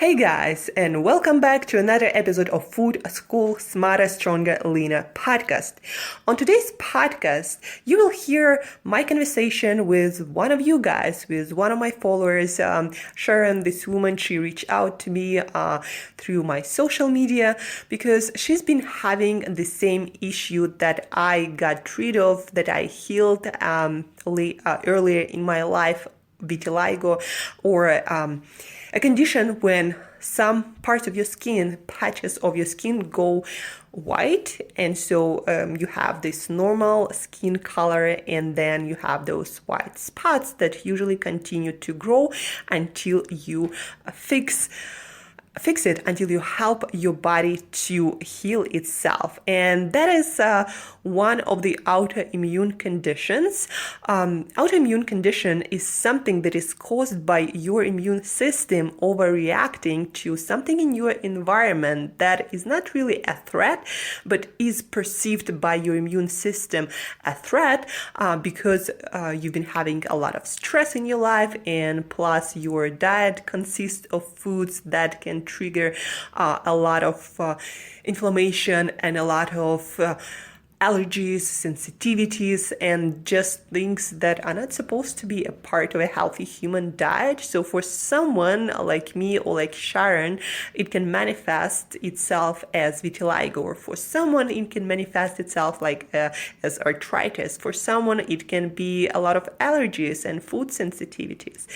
Hey guys, and welcome back to another episode of Food School Smarter, Stronger, Leaner podcast. On today's podcast, you will hear my conversation with one of you guys, with one of my followers, Sharon. This woman, she reached out to me through my social media because she's been having the same issue that I got rid of, that I healed earlier in my life, vitiligo, or a condition when some parts of your skin, patches of your skin go white, and so you have this normal skin color, and then you have those white spots that usually continue to grow until you fix it, until you help your body to heal itself. And that is one of the autoimmune conditions. Autoimmune condition is something that is caused by your immune system overreacting to something in your environment that is not really a threat, but is perceived by your immune system a threat because you've been having a lot of stress in your life, and plus your diet consists of foods that can trigger a lot of inflammation and a lot of allergies, sensitivities, and just things that are not supposed to be a part of a healthy human diet. So for someone like me or like Sharon, it can manifest itself as vitiligo, or for someone it can manifest itself as arthritis. For someone it can be a lot of allergies and food sensitivities.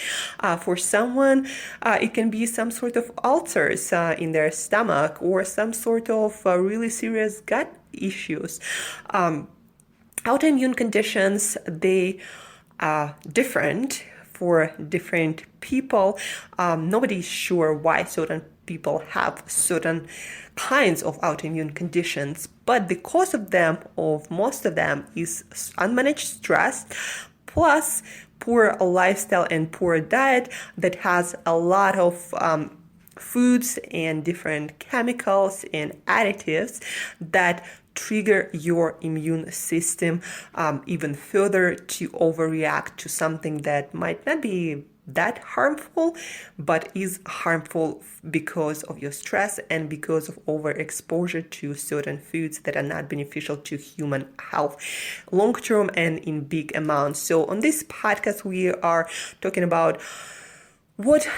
For someone it can be some sort of ulcers in their stomach, or some sort of really serious gut issues. Autoimmune conditions, they are different for different people. Nobody's sure why certain people have certain kinds of autoimmune conditions, but the cause of most of them is unmanaged stress, plus poor lifestyle and poor diet that has a lot of foods and different chemicals and additives that trigger your immune system even further to overreact to something that might not be that harmful, but is harmful because of your stress and because of overexposure to certain foods that are not beneficial to human health long term and in big amounts. So on this podcast, we are talking about what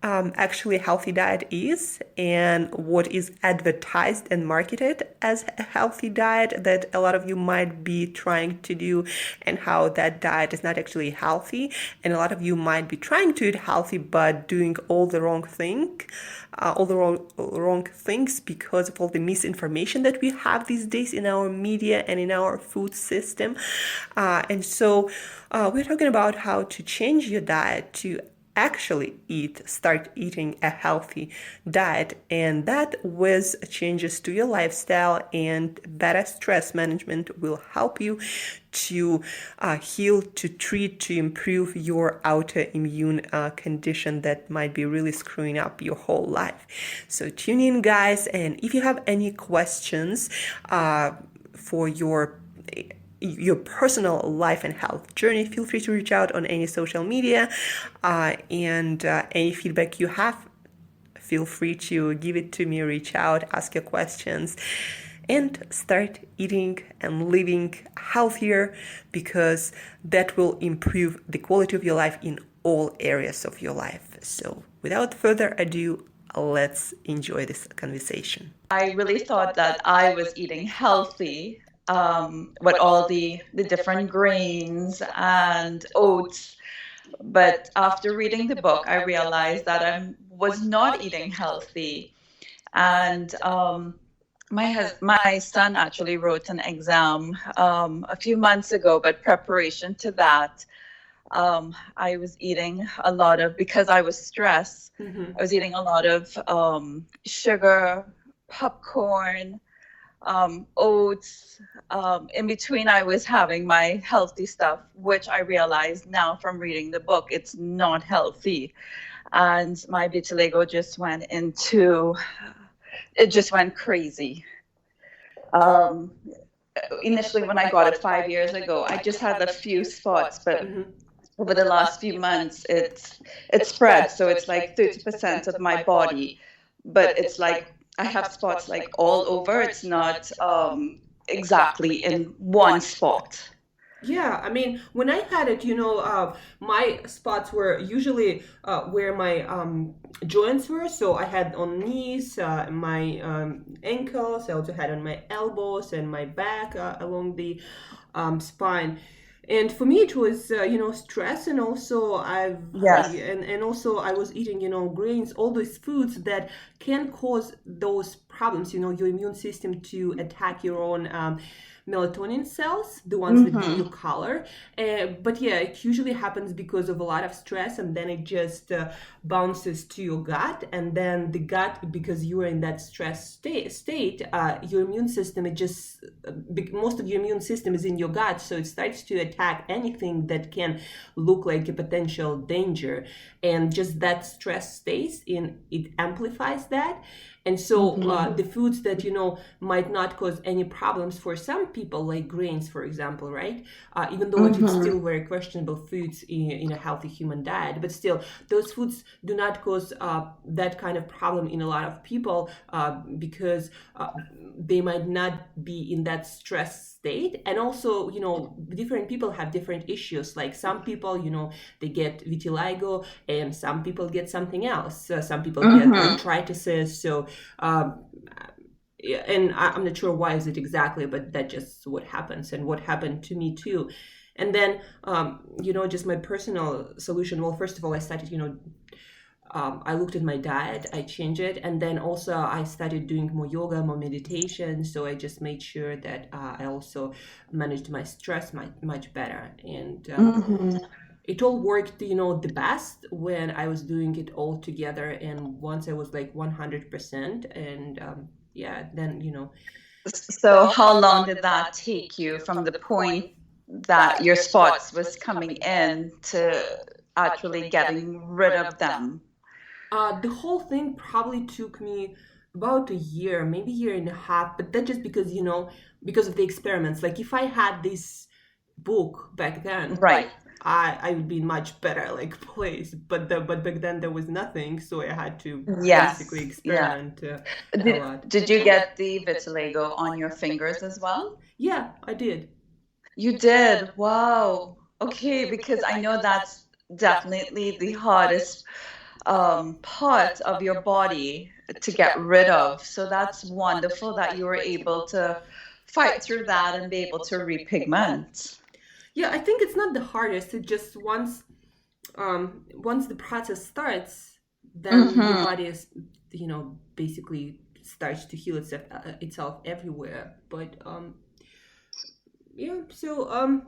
actually a healthy diet is, and what is advertised and marketed as a healthy diet that a lot of you might be trying to do, and how that diet is not actually healthy, and a lot of you might be trying to eat healthy but doing all the wrong things because of all the misinformation that we have these days in our media and in our food system. And so we're talking about how to change your diet to actually start eating a healthy diet, and that with changes to your lifestyle and better stress management will help you to heal, to treat, to improve your autoimmune condition that might be really screwing up your whole life. So tune in, guys, and if you have any questions for your personal life and health journey, feel free to reach out on any social media, and any feedback you have, feel free to give it to me, reach out, ask your questions, and start eating and living healthier, because that will improve the quality of your life in all areas of your life. So without further ado, let's enjoy this conversation. I really thought that I was eating healthy, with all the different grains and oats. But after reading the book, I realized that I was not eating healthy. And my son actually wrote an exam a few months ago, but preparation to that, I was eating a lot of, because I was stressed, I was eating a lot of sugar, popcorn, oats. In between, I was having my healthy stuff, which I realized now from reading the book, it's not healthy. And my vitiligo just went crazy. Initially, when I got it 5 years ago, I just had a few spots, but over the last few months, it's spread. So it's like 30% of my body, but it's like I have spots like all over. It's not exactly in one spot. Yeah, I mean, when I had it, my spots were usually where my joints were. So I had on knees, my ankles. I also had on my elbows and my back along the spine. And for me, it was stress, and also Yes. and also I was eating grains, all these foods that can cause those problems. Your immune system to attack your own melatonin cells, the ones that give you Mm-hmm. color. But yeah, it usually happens because of a lot of stress, and then it just bounces to your gut, and then the gut, because you are in that stress state, your immune system, most of your immune system is in your gut, so it starts to attack anything that can look like a potential danger, and just that stress stays in, it amplifies that. And so Mm-hmm. the foods that might not cause any problems for some people, like grains, for example, right? Even though it's Mm-hmm. still very questionable foods in a healthy human diet, but still, those foods do not cause that kind of problem in a lot of people because they might not be in that stress state. And also, different people have different issues. Like some people, they get vitiligo, and some people get something else. Some people get Mm-hmm. arthritis. So um, yeah, and I'm not sure why is it exactly, but that just what happens, and what happened to me too. And then just my personal solution. Well, first of all, I started, I looked at my diet, I changed it, and then also I started doing more yoga, more meditation. So I just made sure that I also managed my stress much better, and Mm-hmm. it all worked, the best when I was doing it all together. And once I was like 100%, and yeah, then So how long did that take you from the point that your spots was coming in to actually getting rid of them? the whole thing probably took me about a year, maybe year and a half. But that just because because of the experiments. Like if I had this book back then, Right. I would be in much better like place. But back then there was nothing, so I had to basically Yes. Yeah. experiment a lot. Did you get the vitiligo on your fingers as well? Yeah, I did. You did. Wow. Okay, because I know that's definitely the hardest part of your body to get rid of. So that's wonderful that you were able to fight through that and be able to repigment. Yeah, I think it's not the hardest. It just once the process starts, then your Mm-hmm. body is basically starts to heal itself everywhere. But yeah, so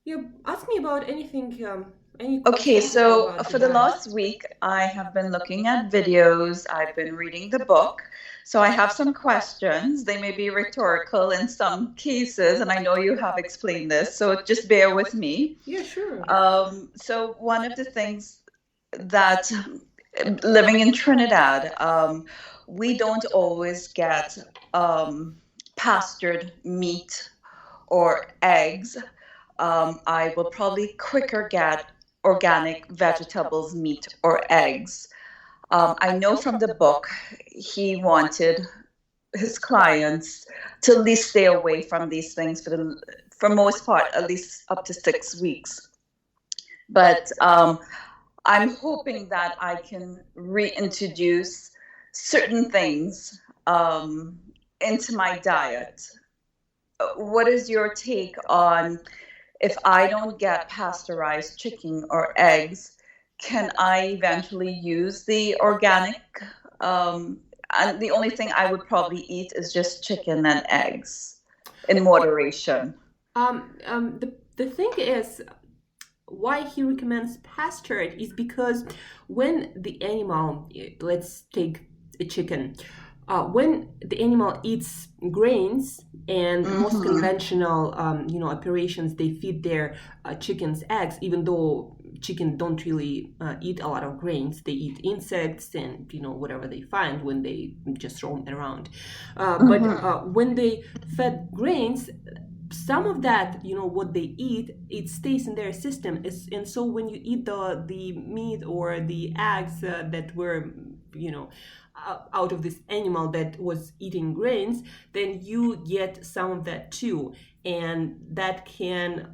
yeah, ask me about anything, any Okay, questions so about the for the diet. last week, I have been looking at videos, I've been reading the book. So I have some questions. They may be rhetorical in some cases, and I know you have explained this, so just bear with me. Yeah, sure. So one of the things that living in Trinidad, we don't always get pastured meat or eggs. I will probably quicker get organic vegetables, meat, or eggs. I know from the book he wanted his clients to at least stay away from these things for most part, at least up to 6 weeks. But I'm hoping that I can reintroduce certain things into my diet. What is your take on if I don't get pasteurized chicken or eggs, can I eventually use the organic? Um, and the only thing I would probably eat is just chicken and eggs in moderation. The thing is, why he recommends pastured is because when the animal, let's take a chicken, when the animal eats grains, and most Mm-hmm. conventional operations, they feed their chickens eggs, even though chicken don't really eat a lot of grains. They eat insects and whatever they find when they just roam around. But Mm-hmm. when they fed grains, some of that, what they eat, it stays in their system. And so when you eat the meat or the eggs that were, out of this animal that was eating grains, then you get some of that too, and that can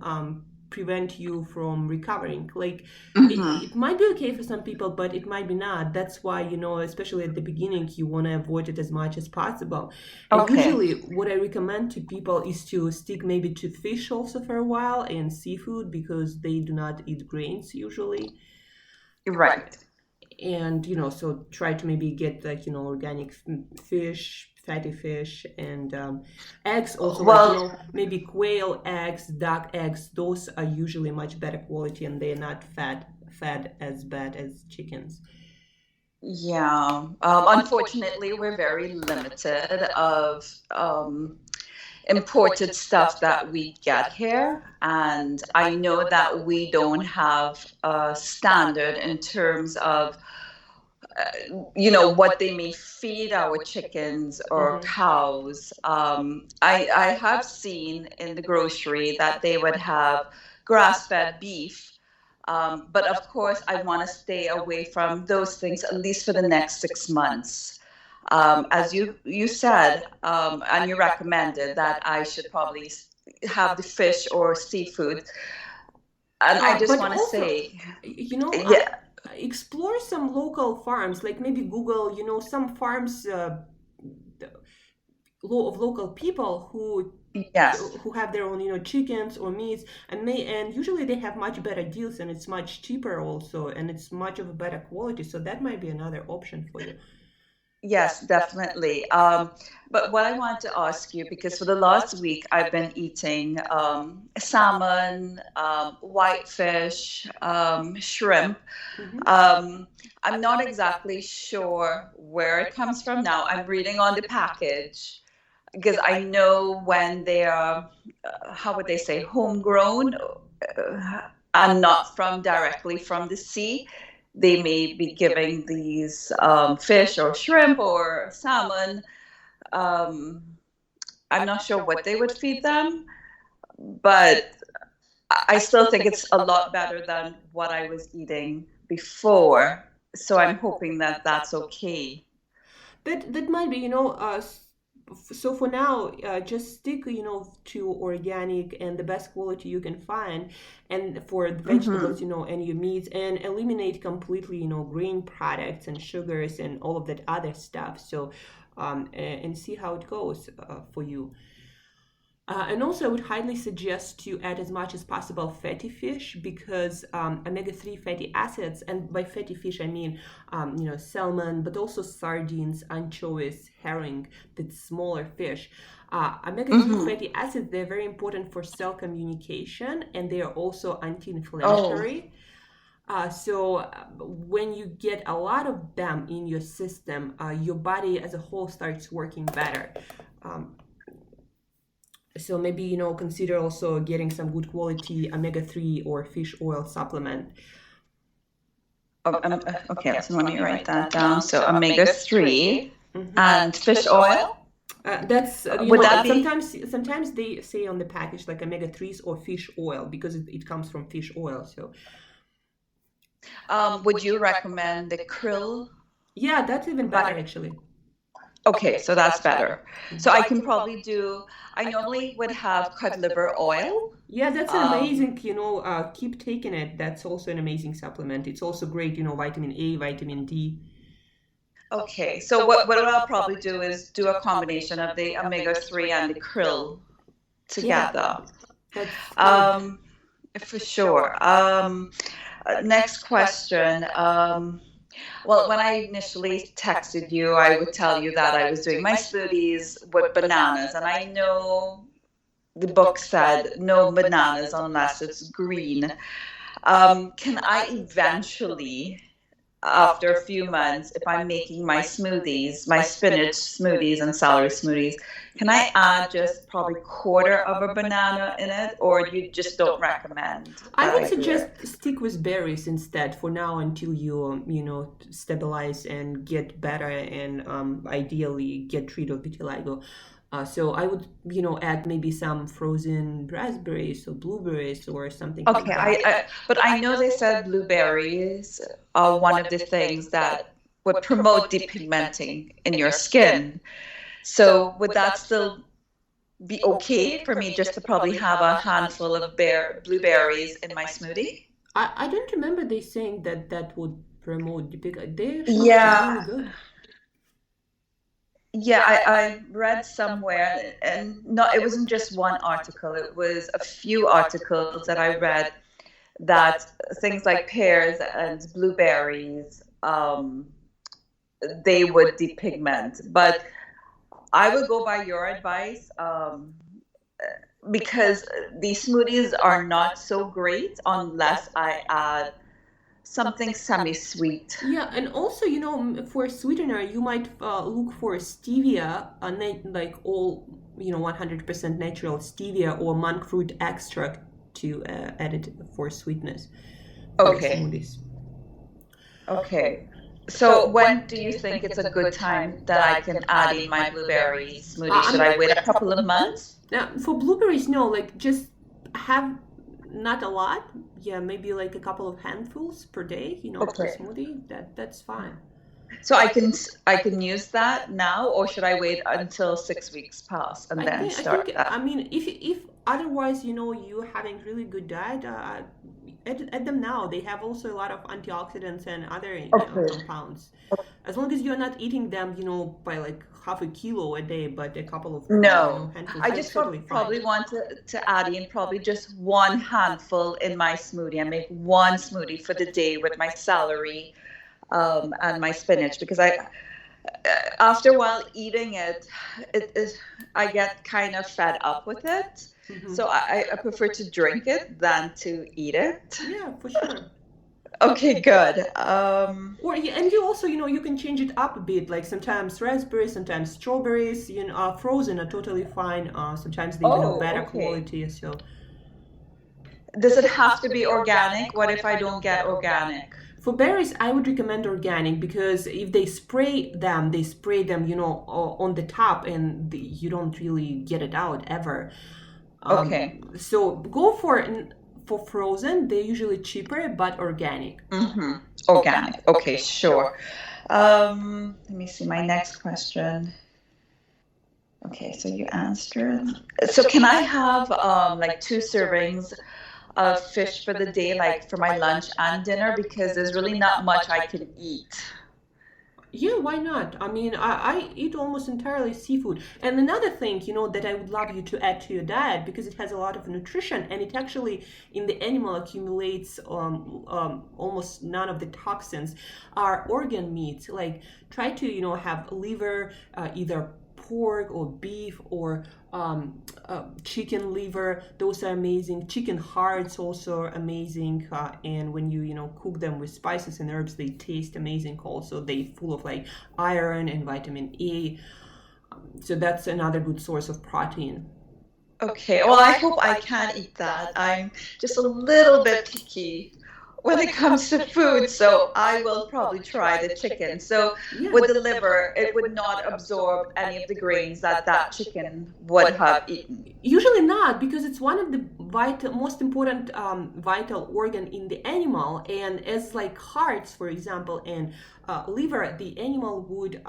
prevent you from recovering. Like it might be okay for some people, but it might be not. That's why, especially at the beginning, you want to avoid it as much as possible. And Okay. usually what I recommend to people is to stick maybe to fish also for a while, and seafood, because they do not eat grains usually. Right. And so try to maybe get like organic fish, fatty fish, and eggs also, like Well, maybe quail eggs, duck eggs. Those are usually much better quality, and they're not fed as bad as chickens. yeah. Unfortunately, we're very limited of imported stuff that we get here, and I know that we don't have a standard in terms of what they may feed our chickens or Hmm. cows. I have seen in the grocery that they would have grass-fed beef. But of course, I want to stay away from those things at least for the next 6 months. As you said, and you recommended that I should probably have the fish or seafood. And I just But want to also, say, I yeah, explore some local farms, like maybe Google, some farms of local people yes. who have their own, chickens or meats, and usually they have much better deals, and it's much cheaper also, and it's much of a better quality. So that might be another option for you. Yes, definitely. But what I want to ask you, because for the last week I've been eating salmon, whitefish, shrimp. Hmm. Um, I'm not exactly sure where it comes from now. I'm reading on the package because I know when they are, how would they say, homegrown, and not from directly from the sea, they may be giving these fish or shrimp or salmon. Um, I'm not sure what they would feed them, but I still think it's a lot better than what I was eating before. So I'm hoping that that's okay. That might be, so for now, just stick, to organic and the best quality you can find, and for the vegetables, Mm-hmm. and your meats, and eliminate completely, grain products and sugars and all of that other stuff. So, and see how it goes for you. And also, I would highly suggest to add as much as possible fatty fish, because omega-3 fatty acids, and by fatty fish I mean, salmon, but also sardines, anchovies, herring, the smaller fish. Omega-3 Mm-hmm. fatty acids, they're very important for cell communication, and they are also Oh, anti-inflammatory. So when you get a lot of them in your system, your body as a whole starts working better. Um, so maybe, consider also getting some good quality omega-3 or fish oil supplement. okay. So let me write that down. So omega-3 Hmm. and fish oil. That's Would that be? sometimes they say on the package like omega-3s or fish oil, because it comes from fish oil. So Would you recommend the krill? yeah, that's even better actually. Okay, so that's better. So I can probably do, I normally would have cod liver oil. Yeah, that's an Um, amazing, keep taking it. That's also an amazing supplement. It's also great, vitamin A, vitamin D. okay, so what I'll probably do is do a combination of the omega-3 and the krill Yeah, together. that's good. Um, for sure. Next question. Well, when I initially texted you, I would tell you that I was doing my smoothies with bananas, and I know the book said no bananas unless it's green. Can I eventually, after a few months, if I'm making my smoothies, my spinach smoothies and celery smoothies, can I add just probably quarter of a banana in it, or you just don't recommend I that would I do it? suggest stick with berries instead for now, until you, stabilize and get better, and ideally get rid of vitiligo. So I would, add maybe some frozen raspberries or blueberries or something like Okay, that. but I know they said blueberries are one of the things that would promote depigmenting in your skin. So would that still be okay for me just to probably have a handful of blueberries in my smoothie? I don't remember they saying that that would promote the big. They actually look Yeah, really good. yeah, I read somewhere, and not, it wasn't just one article, it was a few articles that I read that things like pears and blueberries, they would depigment. But I would go by your advice, because these smoothies are not so great unless I add something semi-sweet. Yeah, and also, for sweetener, you might look for stevia, like all, 100% natural stevia or monk fruit extract to add it for sweetness for Okay. smoothies. Okay. So when do you think it's a good time that I can add in my blueberry smoothie? Should I wait a couple of months? Now, for blueberries, no, like just have not a lot. Yeah, maybe like a couple of handfuls per day, per Okay. smoothie. That's fine. So I can use that now, or should I wait until 6 weeks pass and then I think, start that? I mean, if otherwise, you're having really good diet, add them now. They have also a lot of antioxidants and other, Okay. compounds. As long as you're not eating them, by like half a kilo a day, but a couple of, No, handfuls, I that's just totally fine. probably want to add in probably just one handful in my smoothie. I make one smoothie for the day with my celery, and my spinach, because after a while eating it, I get kind of fed up with it. So I prefer to drink it than to eat it. Yeah, for sure. Okay, good. Or yeah, and you also, you can change it up a bit. Like sometimes raspberries, sometimes strawberries, are frozen are totally fine. Sometimes they even have Oh, better okay. quality. So Does it have to be organic? What if I don't get organic? for berries, I would recommend organic because if they spray them, on the top, and you don't really get it out ever. Okay. So go for frozen. They're usually cheaper, but organic. Mm-hmm. Organic. Okay, sure. Let me see my next question. Okay, so you answered. So can I have like 2 servings of fish for the day, like for my lunch and dinner, because there's really not much I can eat. Yeah, why not? I mean, I eat almost entirely seafood. And another thing, that I would love you to add to your diet because it has a lot of nutrition and it actually in the animal accumulates almost none of the toxins are organ meats. Like try to, have liver, either pork or beef or chicken liver. Those are amazing. Chicken hearts also are amazing. And when you cook them with spices and herbs, they taste amazing. Also, they full of like iron and vitamin A. So that's another good source of protein. Okay, well, I hope I can eat that. I'm just a little bit picky when it comes to food, so I will probably try the chicken. So Yeah. with the liver, it would not absorb any of the grains that that chicken would have eaten. Usually not, because it's one of the most important vital organ in the animal. And as like hearts, for example, and liver, the animal would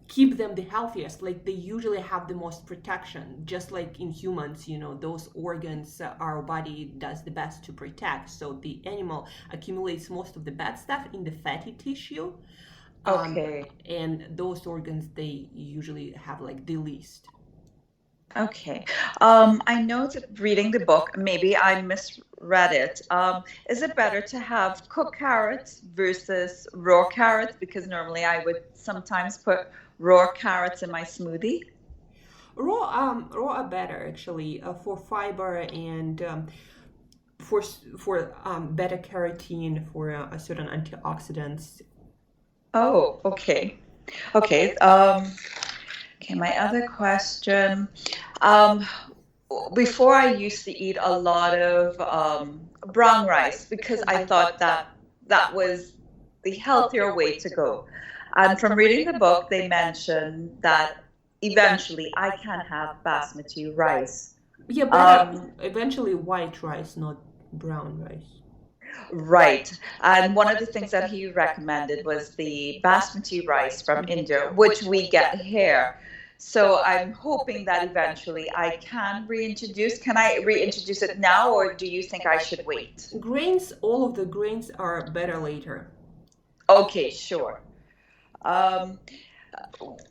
keep them the healthiest. Like they usually have the most protection, just like in humans. Those organs our body does the best to protect. So the animal accumulates most of the bad stuff in the fatty tissue. Okay. And those organs they usually have like the least. Okay. I know that reading the book, maybe I misread it. Is it better to have cooked carrots versus raw carrots? Because normally I would sometimes put raw carrots in my smoothie. Raw are better actually for fiber and for beta carotene for certain antioxidants. Oh, okay. Okay. Okay, my other question. Um, Before I used to eat a lot of brown rice because I thought that that was the healthier way to go. And from reading the book, they mentioned that eventually I can have basmati rice. Yeah, better Um, eventually white rice, not brown rice. right. And one of the things that he recommended was the basmati rice from India, which we get here. So I'm hoping that eventually I can reintroduce. Can I reintroduce it now, or do you think I should wait? Grains, all of the grains are better later. Okay, sure. Um,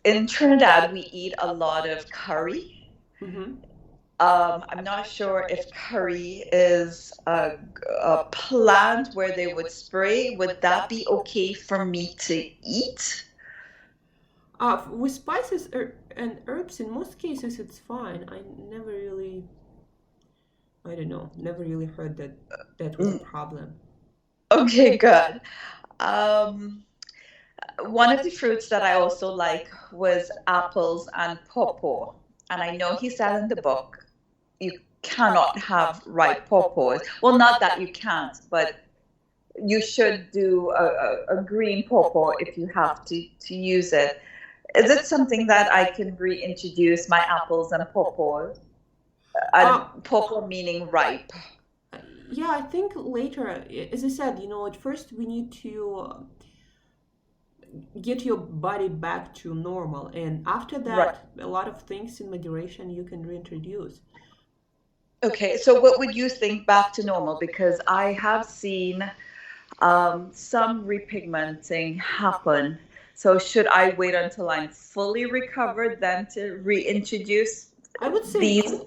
in Trinidad, we eat a lot of curry. Mm-hmm. I'm not sure if curry is a plant where they would spray. Would that be okay for me to eat? With spices and herbs, in most cases, it's fine. I never really, I don't know, never really heard that that was a Mm, problem. okay, good. Um, One of the fruits that I also like was apples and pawpaw. And I know he said in the book you cannot have ripe pawpaws. Well, not that you can't, but you should do a green pawpaw if you have to use it. Is it something that I can reintroduce my apples and pawpaws? And Uh, pawpaw meaning ripe. yeah, I think later, as I said, at first we need to get your body back to normal, and after Right. that, a lot of things in moderation you can reintroduce. Okay, so what would you think back to normal? Because I have seen some repigmenting happen. So should I wait until I'm fully recovered then to reintroduce I would say, these?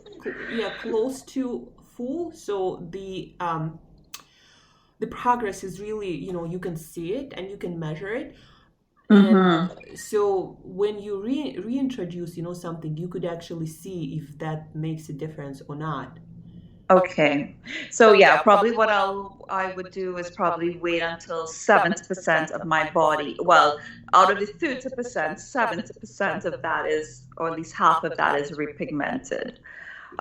yeah, close to full. So the progress is really, you can see it and you can measure it. And Mm-hmm. so when you reintroduce, something, you could actually see if that makes a difference or not. Okay. So yeah, probably what I would do is probably wait until 70% of my body, well, out of the 30%, 70% of that is, or at least half of that is repigmented.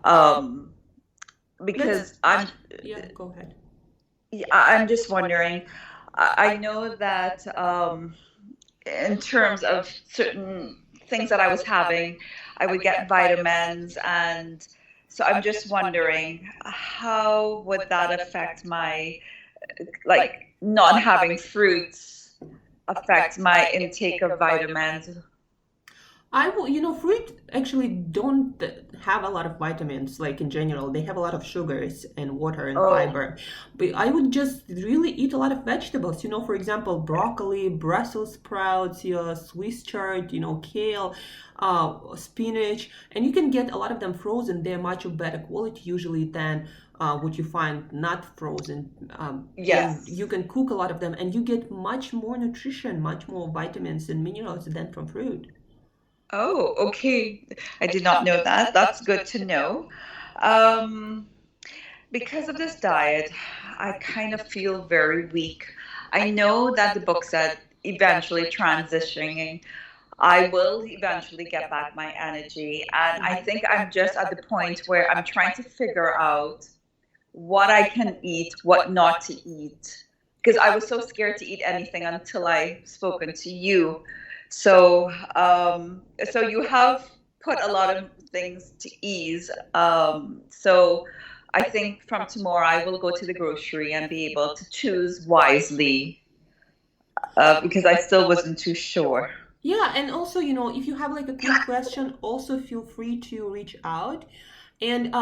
Um, Let's, because I'm yeah, go ahead. yeah, I'm just wondering, I know that in terms of certain things that I was having, I would get vitamins, and so I'm just wondering how would that affect my, like, not having fruits affect my intake of vitamins? I will, fruit actually don't have a lot of vitamins, like in general. They have a lot of sugars and water and Oh, fiber. But I would just really eat a lot of vegetables, for example, broccoli, Brussels sprouts, Swiss chard, kale, spinach. And you can get a lot of them frozen. They're much of better quality usually than what you find not frozen. And yes. you can cook a lot of them and you get much more nutrition, much more vitamins and minerals than from fruit. Oh, okay. I did not know that. That's good to know. Um, because of this diet, I kind of feel very weak. I know that the book said eventually transitioning, I will eventually get back my energy. And I think I'm just at the point where I'm trying to figure out what I can eat, what not to eat. Because I was so scared to eat anything until I spoken to you. So, so you have put a lot of things to ease. So I think from tomorrow I will go to the grocery and be able to choose wisely, because I still wasn't too sure. Yeah, and also, if you have like a quick question, also feel free to reach out. And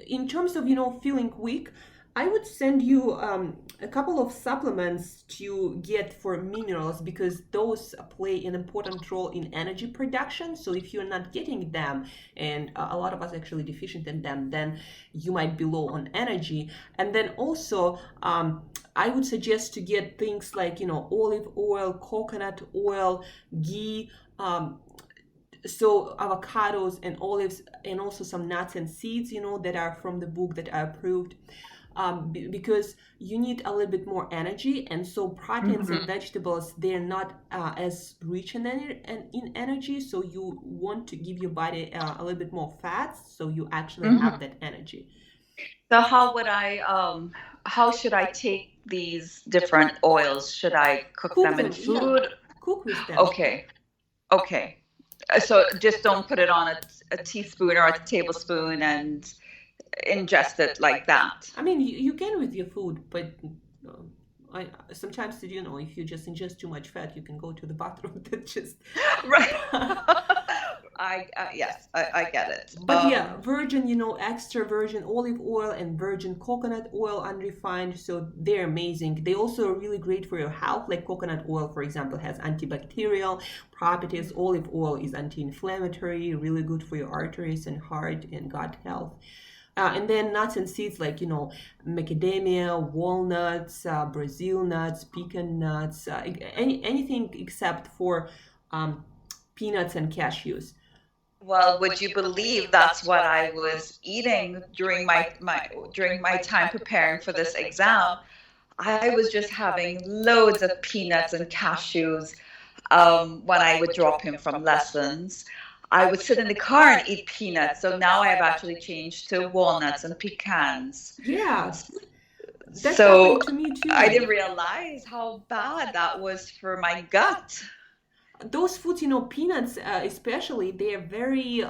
in terms of, feeling weak, I would send you a couple of supplements to get for minerals because those play an important role in energy production. So if you're not getting them, and a lot of us actually deficient in them, then you might be low on energy. And then also, I would suggest to get things like, olive oil, coconut oil, ghee, so avocados and olives, and also some nuts and seeds, that are from the book that are approved. Because you need a little bit more energy, and so proteins and Hmm. vegetables, they're not as rich in energy, so you want to give your body a little bit more fats so you actually Hmm. have that energy. So how should I take these different oils? Should I cook Cook them in them, yeah, food? cook with them. Okay, okay. So just don't put it on a teaspoon or a tablespoon and ingest it like that. I mean, you can with your food, but uh, I sometimes, if you just ingest too much fat, you can go to the bathroom. That just. Right. Yes, I get it. But yeah, virgin, extra virgin olive oil and virgin coconut oil unrefined, so they're amazing. They also are really great for your health. Like coconut oil, for example, has antibacterial properties. Olive oil is anti-inflammatory, really good for your arteries and heart and gut health. And then nuts and seeds like, macadamia, walnuts, Brazil nuts, pecan nuts, anything except for peanuts and cashews. Well, would you believe that's what I was eating during my time preparing for this exam? I was just having loads of peanuts and cashews when I would drop him from lessons. I would sit in the car and eat peanuts. So now I have actually changed to walnuts and pecans. Yeah, that So happened to me too. I didn't realize how bad that was for my gut. Those foods, peanuts especially, they're very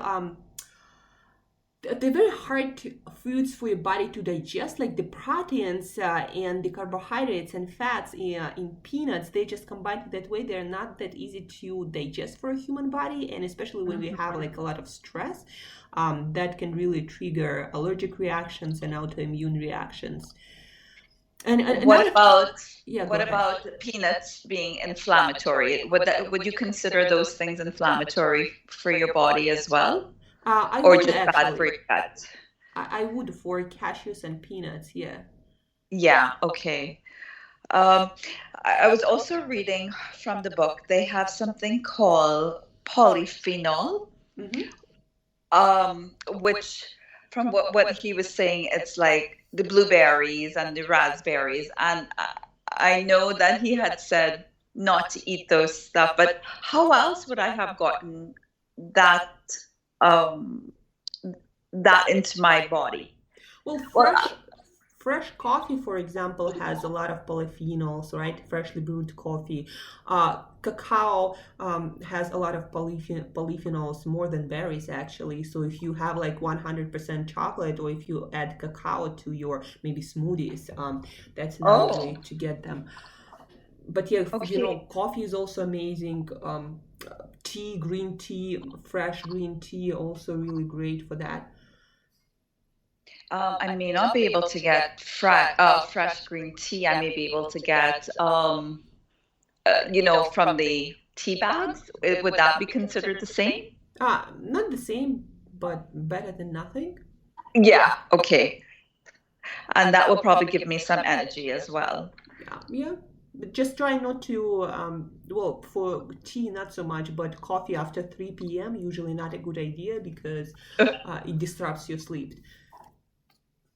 hard foods for your body to digest. Like the proteins and the carbohydrates and fats in peanuts, they just combine that way. They're not that easy to digest for a human body, and especially when we have like a lot of stress, that can really trigger allergic reactions and autoimmune reactions. And What about yeah, go what ahead. about peanuts being inflammatory? Would you consider those things inflammatory for your body as well, I or would just bad for actually. your gut? I would for cashews and peanuts. Yeah. Yeah, okay. Um, I was also reading from the book. They have something called polyphenol, Mm-hmm. which from what he was saying, it's like the blueberries and the raspberries. And I know that he had said not to eat those stuff, but how else would I have gotten that um, that into my body? Well, Well, fresh coffee, for example, has a lot of polyphenols, right? Freshly brewed coffee. Cacao has a lot of polyphenols, more than berries actually. So if you have like 100% chocolate, or if you add cacao to your maybe smoothies, that's another way oh, to get them. But yeah, okay. coffee is also amazing. Tea, green tea, fresh green tea, also really great for that. I may not be able to get fresh green tea. I may be able to get, from the tea bags. Would that be considered the same? Not the same, but better than nothing. Yeah, okay. And that will probably give me some energy as well. Yeah, yeah. But just try not to, well, for tea, not so much, but coffee after 3 p.m., usually not a good idea because it disrupts your sleep.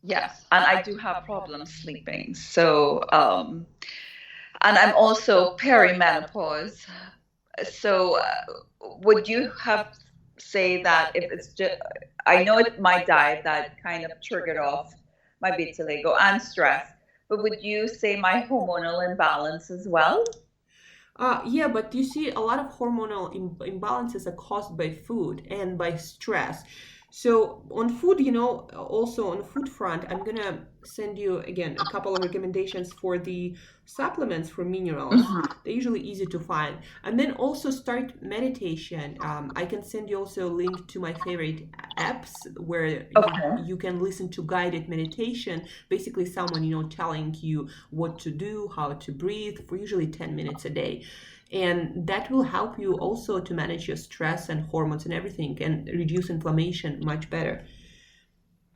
Yes, and I do have problems sleeping. So, and I'm also perimenopause. So, would you have say that if it's just, I know it's my diet that kind of triggered off my vitiligo and stress, but would you say my hormonal imbalance as well? Yeah, but you see, a lot of hormonal imbalances are caused by food and by stress. So on food, also on the food front, I'm gonna send you again a couple of recommendations for the supplements for minerals. Mhm. They're usually easy to find. And then also start meditation. I can send you also a link to my favorite apps where Okay. you can listen to guided meditation. Basically, someone telling you what to do, how to breathe for usually 10 minutes a day. And that will help you also to manage your stress and hormones and everything and reduce inflammation much better.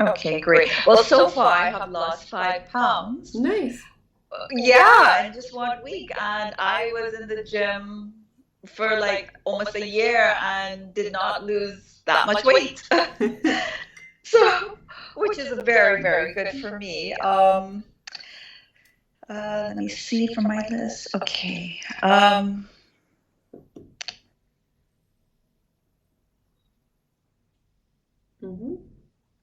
Okay, great. Well, so far I have lost 5 pounds. Nice. Yeah, in just one week. And I was in the gym for like almost a year and did not lose that much weight. So, which is very, very good for me. Let me see from my list. Okay. Hmm.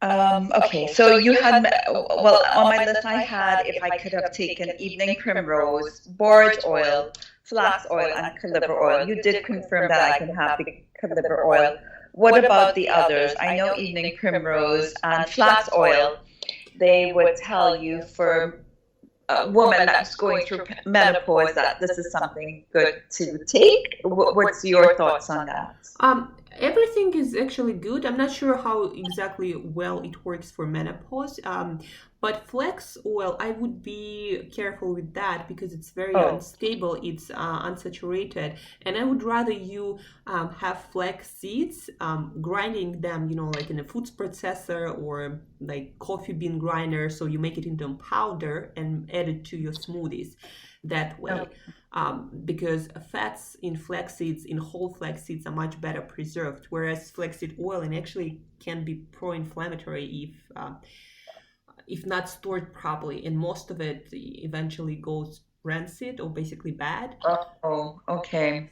Okay, so you had, well, on my list I had if I could have taken evening primrose, borage oil, flax oil and caliver oil. You did confirm that I can have the caliver oil. What about the others? I know evening primrose and flax oil, they would tell you for a woman that's going through menopause that this is something good to take. What's your thoughts on that? Everything is actually good. I'm not sure how exactly well it works for menopause. But flax oil, I would be careful with that because it's very unstable. It's unsaturated, and I would rather you have flax seeds, grinding them, like in a food processor or like coffee bean grinder. So you make it into a powder and add it to your smoothies that way. Because fats in flax seeds, in whole flax seeds, are much better preserved, whereas flaxseed oil and actually can be pro-inflammatory if not stored properly, and most of it eventually goes rancid or basically bad. Oh, okay.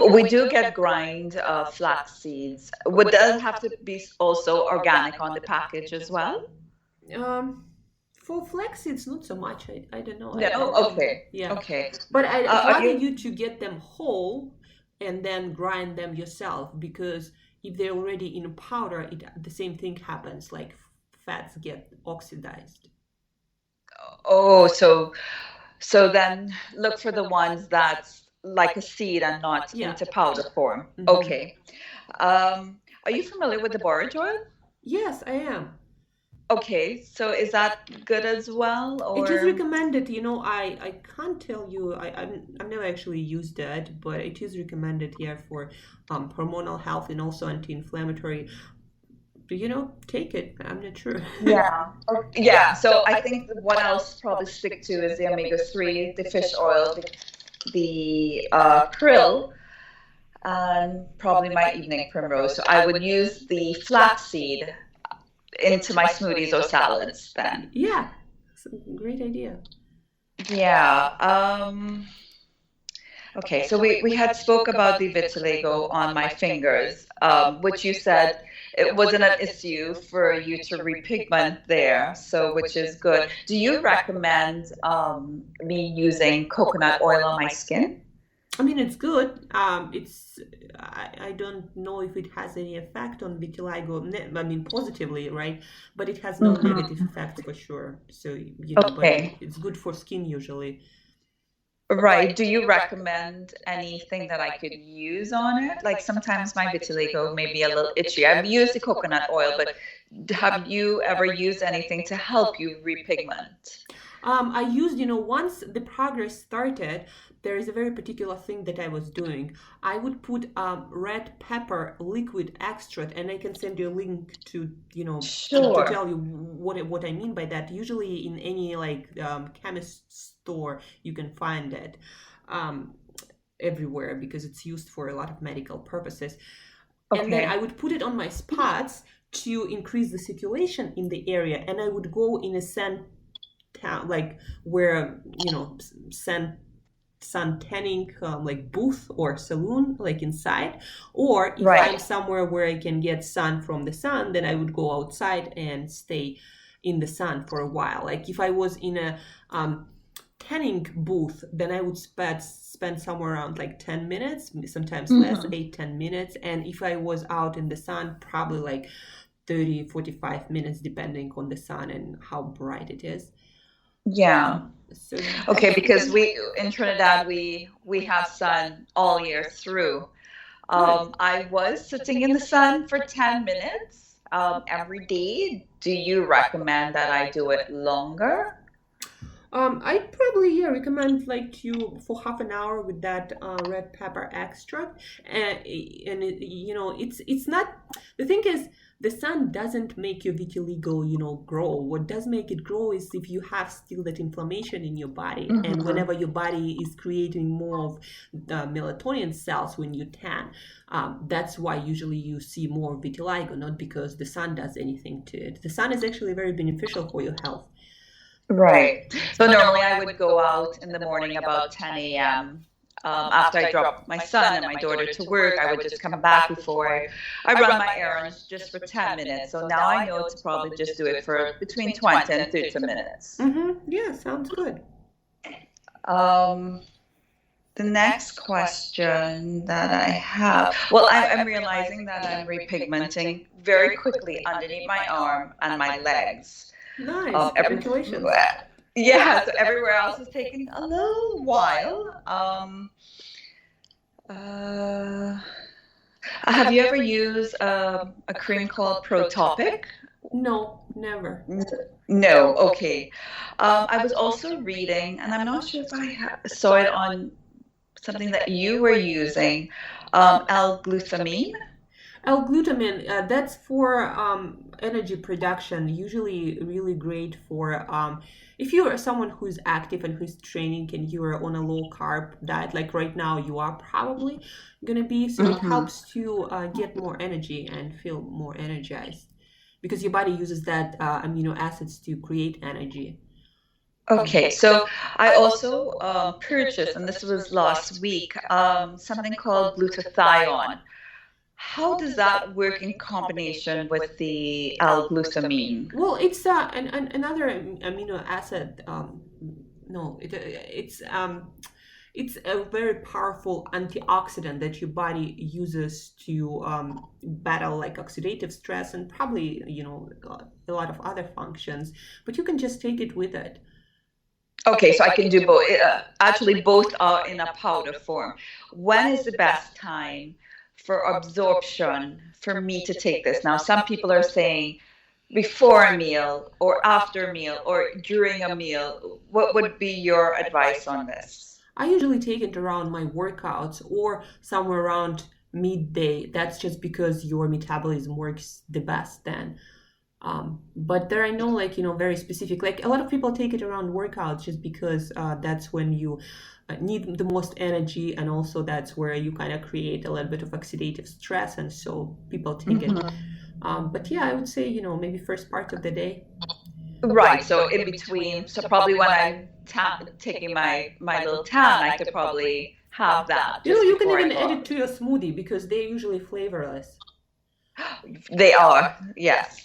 We do get grind flax seeds. Would that have to be also organic on the package as well? For flax seeds, not so much. I don't know. Okay. Yeah. Okay. But I'd rather you to get them whole and then grind them yourself, because if they're already in a powder, the same thing happens. Like fats get oxidized. Oh, so then look for the ones that's like a seed and not into powder form. Mm-hmm. Okay. Are you familiar with the borage oil? Yes, I am. Okay, so is that good as well, or? It is recommended. I can't tell you. I've never actually used that, but it is recommended here for hormonal health and also anti-inflammatory. Take it. I'm not sure. Yeah. So I think what I'll probably stick to is the omega-3, the fish oil, the krill, and probably my evening primrose. So I would use the flaxseed into my smoothies or salads then. Yeah, it's a great idea. Yeah. Okay, so we had spoke about the vitiligo on my fingers, which you said it wasn't an issue for you to repigment there, so which is good. Do you recommend me using coconut oil on my skin? I mean, it's good. I don't know if it has any effect on vitiligo. I mean, positively, right? But it has no negative effects for sure. So, but it's good for skin usually. Right. Do you recommend anything that I could use on it? Like sometimes my vitiligo may be a little itchy. I've used the coconut oil, but have you ever used anything to help you repigment? I used, once the progress started, there is a very particular thing that I was doing. I would put red pepper liquid extract, and I can send you a link to, to tell you what I mean by that. Usually in any chemist store, you can find it everywhere because it's used for a lot of medical purposes. Okay. And then I would put it on my spots to increase the circulation in the area, and I would go in a sun where sun tanning booth or saloon inside, or if I'm somewhere where I can get sun from the sun, then I would go outside and stay in the sun for a while. Like if I was in a tanning booth, then I would spend somewhere around 10 minutes, sometimes less, 8-10 minutes. And if I was out in the sun, probably 30-45 minutes, depending on the sun and how bright it is. Yeah. Okay, because we in Trinidad we have sun all year through. I was sitting in the sun for 10 minutes every day. Do you recommend that I do it longer? I'd probably recommend you for half an hour with that red pepper extract, and it's not, the thing is, the sun doesn't make your vitiligo grow. What does make it grow is if you have still that inflammation in your body, and whenever your body is creating more of the melatonin cells when you tan, that's why usually you see more vitiligo, not because the sun does anything to it. The sun is actually very beneficial for your health. Right. So normally I would go out in the morning about 10 a.m. After I drop my son and my daughter to work. I would just come back before I run my errands just for 10 minutes. So now I know to probably just do it for between 20 and 30 minutes. Yeah, sounds good. The next question that I have, well, I'm realizing that I'm repigmenting very quickly underneath my arm and my legs. Nice. Congratulations. Yeah, so everywhere else is taking a little while. Uh, have you ever used a cream called Protopic? No, never. No, okay. I was also reading, and I'm not sure if I saw it on something that you were using, L-glutamine. L-glutamine, that's for energy production, usually really great for if you're someone who's active and who's training and you're on a low carb diet, like right now you are probably gonna be, so it Mhm. helps to get more energy and feel more energized because your body uses that amino acids to create energy. Okay, so I also purchased, and this was last week, something called glutathione. How does that work in combination with the L-glutamine? Well, it's another amino acid. No, it's a very powerful antioxidant that your body uses to battle like oxidative stress and probably a lot of other functions. But you can just take it with it. Okay, so I can do both. Actually, both are in a powder form. When is the best time for absorption for me to take this? Now, some people are saying before a meal or after a meal or during a meal. What would be your advice on this? I usually take it around my workouts or somewhere around midday. That's just because your metabolism works the best then. But there are no like very specific, like a lot of people take it around workouts just because that's when you need the most energy, and also that's where you kind of create a little bit of oxidative stress, and so people take it. Mhm. But yeah, I would say maybe first part of the day. Right, so in between, so probably when I'm taking my little tan, I could probably have that just You can before I even go add out. it to your smoothie because they're usually flavorless. They are, yes.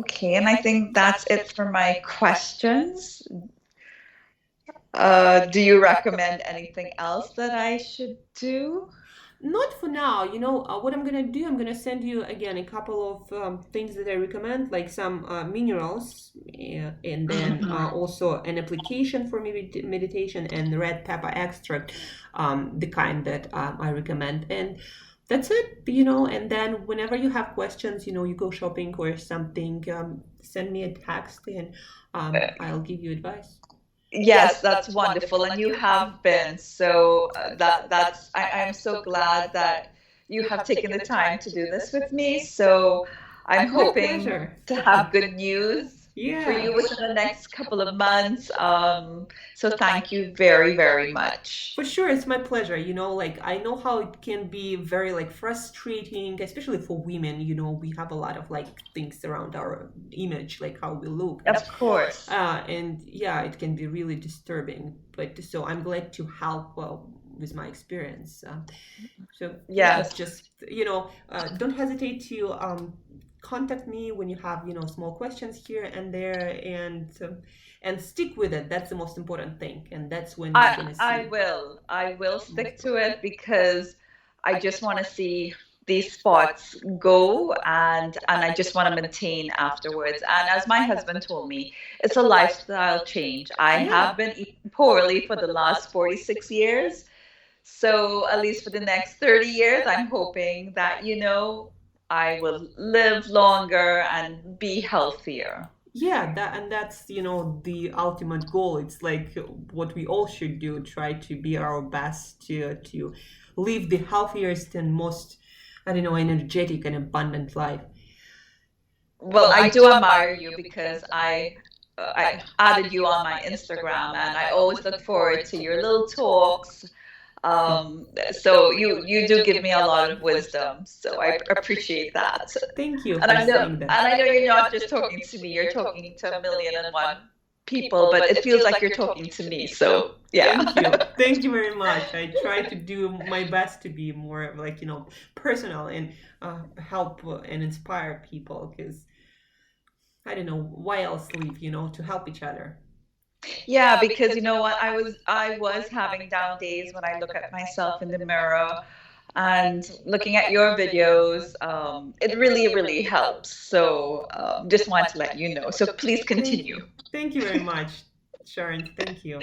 Okay, and I think that's it for my questions. Do you recommend anything else that I should do? Not for now. What I'm gonna do? I'm gonna send you again a couple of things that I recommend, like some minerals, and then Mhm. also an application for meditation and red pepper extract, the kind that I recommend. And that's it. And then whenever you have questions, you go shopping or something, send me a text and I'll give you advice. Yes, that's wonderful, and you have been. So that's I'm so glad that you have taken the time to do this with me. So I'm My hoping pleasure. to have good news for Yeah. you within the next couple of months. So thank you very, very much. For sure, it's my pleasure. Like I know how it can be very like frustrating, especially for women. We have a lot of like things around our image, like how we look, and Of course. yeah, it can be really disturbing. But so I'm glad to help with my experience. So yeah, Yes. just don't hesitate to contact me when you have small questions here and there, and stick with it. That's the most important thing, and that's when you're gonna I see. will. I will stick to it because I just want to see these spots go and I just want to maintain afterwards. And as my husband told me, it's a lifestyle change. I Yeah. have been eating poorly for the last 46 years. So at least for the next 30 years, I'm hoping that, I will live longer and be healthier. Yeah, that's the ultimate goal. It's like what we all should do, try to be our best to live the healthiest and most, I don't know, energetic and abundant life. Well, I do admire you because I added you on my Instagram and I always look forward to your little talks. So you do give me a lot of wisdom. So I appreciate that. Thank you And for I know saying that. and I know you're not just talking to me, you're talking to a million and one people, but it feels like you're talking to me. So yeah. Thank you. Thank you very much. I try to do my best to be more like, personal and help and inspire people because I don't know why else live, to help each other. Yeah, because you know what? I was having down days when I look at myself in the mirror and looking at your videos. It really, really helps. So just want to let you know. So please Thank continue. you. Thank you very much, Sharon. Thank you.